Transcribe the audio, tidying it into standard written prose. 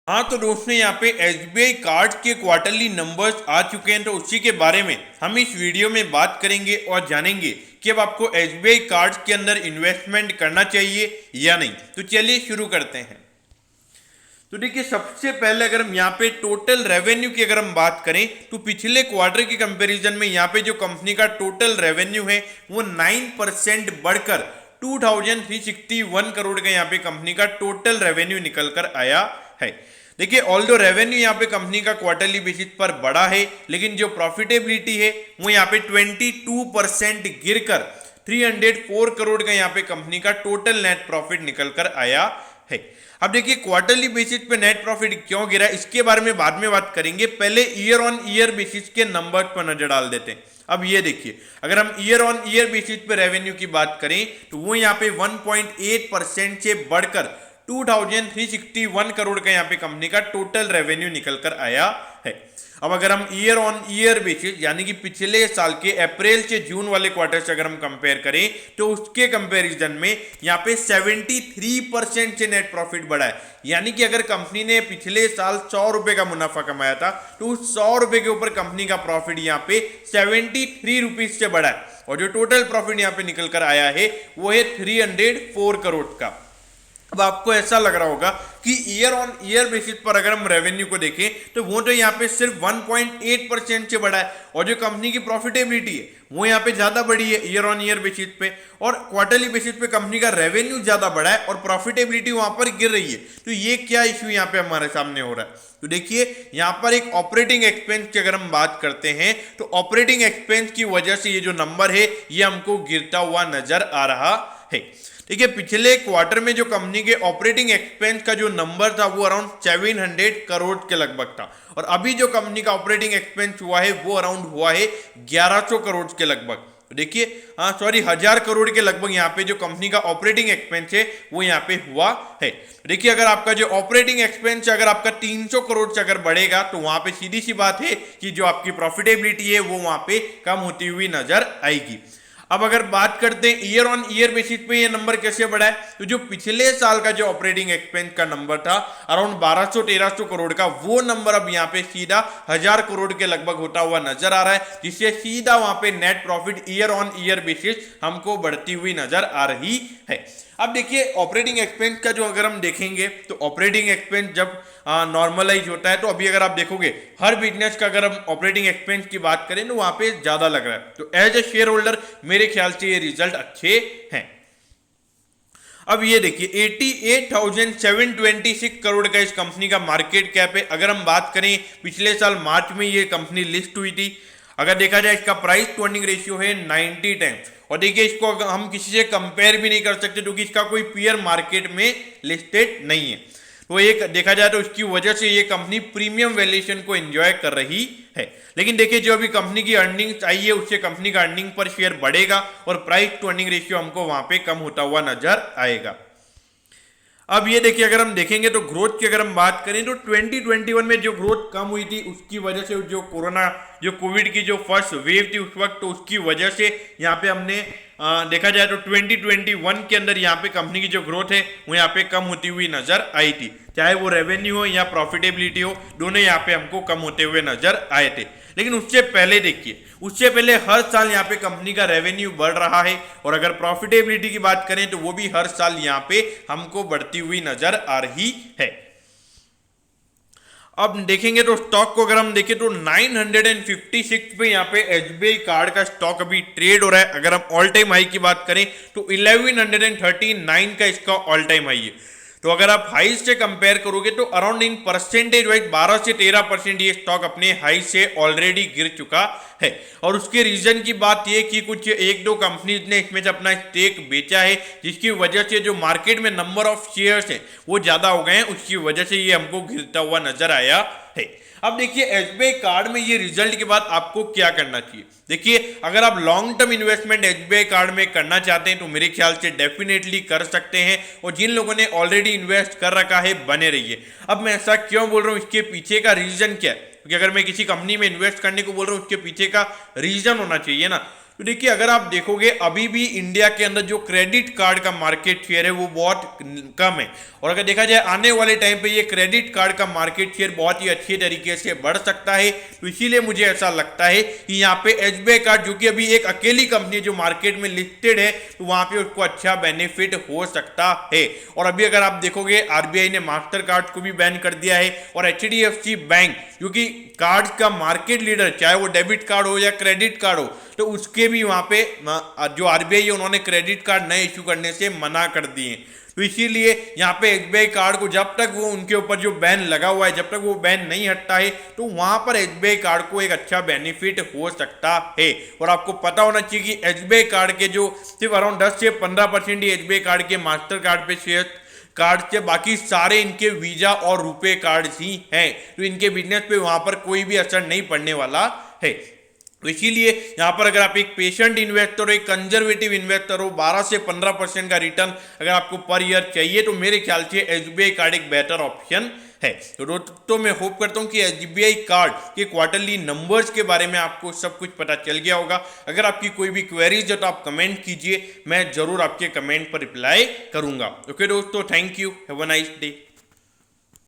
हाँ तो दोस्तों यहाँ पे एसबीआई कार्ड के क्वार्टरली नंबर्स आ चुके हैं, तो उसी के बारे में हम इस वीडियो में बात करेंगे और जानेंगे कि अब आपको एसबीआई कार्ड के अंदर इन्वेस्टमेंट करना चाहिए या नहीं। तो चलिए शुरू करते हैं। तो देखिए सबसे पहले अगर हम यहाँ पे टोटल रेवेन्यू की अगर हम बात करें तो पिछले क्वार्टर के कंपैरिजन में यहाँ पे जो कंपनी का टोटल रेवेन्यू है वो 9% बढ़कर 2361 करोड़ का यहाँ पे कंपनी का टोटल रेवेन्यू निकल कर आया है। देखिए ऑल्दो रेवेन्यू यहाँ पे कंपनी का क्वार्टरली बेसिस पर बढ़ा है, लेकिन जो प्रॉफिटेबिलिटी है वो यहाँ पे 22% गिरकर 304 करोड़ का यहाँ पे कंपनी का टोटल नेट प्रॉफिट निकल कर आया है। अब देखिए क्वार्टरली बेसिस पे नेट प्रॉफिट क्यों गिरा इसके बारे में बाद में बात करेंगे, पहले ईयर ऑन ईयर बेसिस के नंबर पर नजर डाल देते हैं। अब ये देखिए अगर हम ईयर ऑन ईयर बेसिस पे रेवेन्यू की बात करें तो वो यहाँ पे 1.8% से बढ़कर 2361 करोड़ का यहाँ पे कंपनी का टोटल रेवेन्यू निकल कर आया है। अब अगर हम ईयर ऑन ईयर बेसिस यानी कि पिछले साल के अप्रैल से जून वाले क्वार्टर से अगर हम कंपेयर करें तो उसके कंपैरिजन में यहाँ पे 73% से नेट प्रॉफिट बढ़ा है। यानी कि अगर कंपनी ने पिछले साल 100 रुपए का मुनाफा कमाया था तो उस 100 रुपए के ऊपर कंपनी का प्रॉफिट यहाँ पे 73 रुपीज से बढ़ा है, और जो टोटल प्रॉफिट यहाँ पे निकल कर आया है वो है 304 करोड़ का। अब आपको ऐसा लग रहा होगा कि ईयर ऑन ईयर बेसिस पर अगर हम रेवेन्यू को देखें तो वो तो यहाँ पे सिर्फ 1.8% से बढ़ा है, और जो कंपनी की प्रॉफिटेबिलिटी है वो यहाँ पे ज्यादा बढ़ी है ईयर ऑन ईयर बेसिस पे, और क्वार्टरली बेसिस पे कंपनी का रेवेन्यू ज्यादा बढ़ा है और प्रॉफिटेबिलिटी वहां पर गिर रही है। तो ये क्या इश्यू यहाँ पे हमारे सामने हो रहा है? तो देखिए यहाँ पर एक ऑपरेटिंग एक्सपेंस की अगर हम बात करते हैं तो ऑपरेटिंग एक्सपेंस की वजह से ये जो नंबर है ये हमको गिरता हुआ नजर आ रहा है। ठीक है, पिछले क्वार्टर में जो कंपनी के ऑपरेटिंग एक्सपेंस का जो नंबर था वो अराउंड 700 करोड़ के लगभग था, और अभी जो कंपनी का ऑपरेटिंग एक्सपेंस हुआ है वो अराउंड हुआ है 1100 करोड़ के लगभग। देखिए 1000 करोड़ के लगभग यहाँ पे जो कंपनी का ऑपरेटिंग एक्सपेंस है वो यहाँ पे हुआ है। देखिए अगर आपका जो ऑपरेटिंग एक्सपेंस अगर आपका 300 करोड़ से अगर बढ़ेगा तो वहां पे सीधी सी बात है कि जो आपकी प्रॉफिटेबिलिटी है वो वहां पे कम होती हुई नजर आएगी। अब अगर बात करते हैं ईयर ऑन ईयर बेसिस पे ये नंबर कैसे बढ़ा है, तो जो पिछले साल का जो ऑपरेटिंग एक्सपेंस का नंबर था अराउंड 1200-1300 करोड़ का, वो नंबर अब यहाँ पे सीधा 1000 करोड़ के लगभग होता हुआ नजर आ रहा है, जिससे सीधा वहां पे net profit year on year basis हमको बढ़ती हुई नजर आ रही है। अब देखिए ऑपरेटिंग एक्सपेंस का जो अगर हम देखेंगे तो ऑपरेटिंग एक्सपेंस जब नॉर्मलाइज होता है तो अभी अगर आप देखोगे हर बिजनेस का अगर हम ऑपरेटिंग एक्सपेंस की बात करें तो वहां पे ज्यादा लग रहा है। तो एज ए शेयर होल्डर मेरे ख्याल से ये रिजल्ट अच्छे हैं। अब ये देखिए 88,726 करोड़ का इस कंपनी का मार्केट कैप है। अगर हम बात करें पिछले साल मार्च में ये कंपनी लिस्ट हुई थी, अगर देखा जाए इसका प्राइस टू अर्निंग रेशियो है 90:10, और देखिए इसको हम किसी से कंपेयर भी नहीं कर सकते क्योंकि इसका कोई पीयर मार्केट में लिस्टेड नहीं है। तो एक देखा जाए तो इसकी वजह से ये कंपनी प्रीमियम वैल्यूएशन को एंजॉय कर रही है। लेकिन देखिए जो अभी कंपनी की अर्निंग्स आई है उससे कंपनी का अर्निंग पर शेयर बढ़ेगा और प्राइस टू अर्निंग रेशियो हमको वहां पे कम होता हुआ नजर आएगा। अब ये देखिए अगर हम देखेंगे तो ग्रोथ की अगर हम बात करें तो 2021 में जो ग्रोथ कम हुई थी उसकी वजह से जो कोविड की जो फर्स्ट वेव थी उस वक्त, तो उसकी वजह से यहाँ पे हमने देखा जाए तो 2021 के अंदर यहाँ पे कंपनी की जो ग्रोथ है वो यहाँ पे कम होती हुई नजर आई थी, चाहे वो रेवेन्यू हो या प्रॉफिटेबिलिटी हो, दोनों यहाँ पे हमको कम होते हुए नजर आए थे। लेकिन उससे पहले देखिए, उससे पहले हर साल यहाँ पे कंपनी का रेवेन्यू बढ़ रहा है, और अगर प्रॉफिटेबिलिटी की बात करें तो वो भी हर साल यहाँ पे हमको बढ़ती हुई नजर आ रही है। अब देखेंगे तो स्टॉक को अगर हम देखें तो 956 पे यहाँ पे एसबीआई कार्ड का स्टॉक अभी ट्रेड हो रहा है। अगर हम ऑल टाइम हाई की बात करें तो 1139 का इसका ऑल टाइम हाई है। तो अगर आप हाई से कंपेयर करोगे तो अराउंड इन परसेंटेज वाइज 12 से 13% ये स्टॉक अपने हाई से ऑलरेडी गिर चुका है, और उसके रीजन की बात ये कि कुछ एक दो कंपनीज ने इसमें से अपना स्टेक बेचा है, जिसकी वजह से जो मार्केट में नंबर ऑफ शेयर्स है वो ज्यादा हो गए हैं, उसकी वजह से ये हमको गिरता हुआ नजर आया है। अब देखिए एसबीआई कार्ड में ये रिजल्ट के बाद आपको क्या करना चाहिए। देखिए अगर आप long term investment SBI card में करना चाहते हैं तो मेरे ख्याल से डेफिनेटली कर सकते हैं, और जिन लोगों ने ऑलरेडी इन्वेस्ट कर रखा है बने रहिए। अब मैं ऐसा क्यों बोल रहा हूँ, इसके पीछे का रीजन क्या है, क्योंकि अगर मैं किसी कंपनी में इन्वेस्ट करने को बोल रहा हूँ उसके पीछे का रीजन होना चाहिए ना। तो देखिए अगर आप देखोगे अभी भी इंडिया के अंदर जो क्रेडिट कार्ड का मार्केट शेयर है वो बहुत कम है, और अगर देखा जाए आने वाले टाइम पे ये क्रेडिट कार्ड का मार्केट शेयर बहुत ही अच्छे तरीके से बढ़ सकता है। तो इसीलिए मुझे ऐसा लगता है कि यहाँ पे एसबीआई कार्ड जो कि अभी एक अकेली कंपनी जो मार्केट में लिस्टेड है, तो वहां पे उसको अच्छा बेनिफिट हो सकता है। और अभी अगर आप देखोगे आरबीआई ने मास्टर कार्ड को भी बैन कर दिया है, और एचडीएफसी बैंक जो कि कार्ड का मार्केट लीडर, चाहे वो डेबिट कार्ड हो या क्रेडिट कार्ड हो, तो उसके भी वहां पे जो आरबीआई है उन्होंने क्रेडिट कार्ड नए इश्यू करने से मना कर दिए। तो इसीलिए यहाँ पे एसबीआई कार्ड को जब तक वो उनके ऊपर जो बैन लगा हुआ है, जब तक वो बैन नहीं हटता है, तो वहां पर एसबीआई कार्ड को एक अच्छा बेनिफिट हो सकता है। और आपको पता होना चाहिए कि एसबीआई कार्ड के जो सिर्फ अराउंड 10 से 15% ही एसबीआई कार्ड के मास्टर कार्ड पे शेयर कार्ड से, बाकी सारे इनके वीजा और रुपए कार्ड ही हैं। तो इनके बिजनेस पे वहां पर कोई भी असर नहीं पड़ने वाला है। तो इसीलिए यहाँ पर अगर आप एक पेशेंट इन्वेस्टर हो, एक कंजर्वेटिव इन्वेस्टर हो, 12 से 15% का रिटर्न अगर आपको पर ईयर चाहिए, तो मेरे ख्याल से एसबीआई कार्ड एक बेटर ऑप्शन है। तो दोस्तों मैं होप करता हूँ कि एसबीआई कार्ड के क्वार्टरली नंबर्स के बारे में आपको सब कुछ पता चल गया होगा। अगर आपकी कोई भी क्वेरीज है तो आप कमेंट कीजिए, मैं जरूर आपके कमेंट पर रिप्लाई करूंगा। ओके दोस्तों, thank you, have a nice day.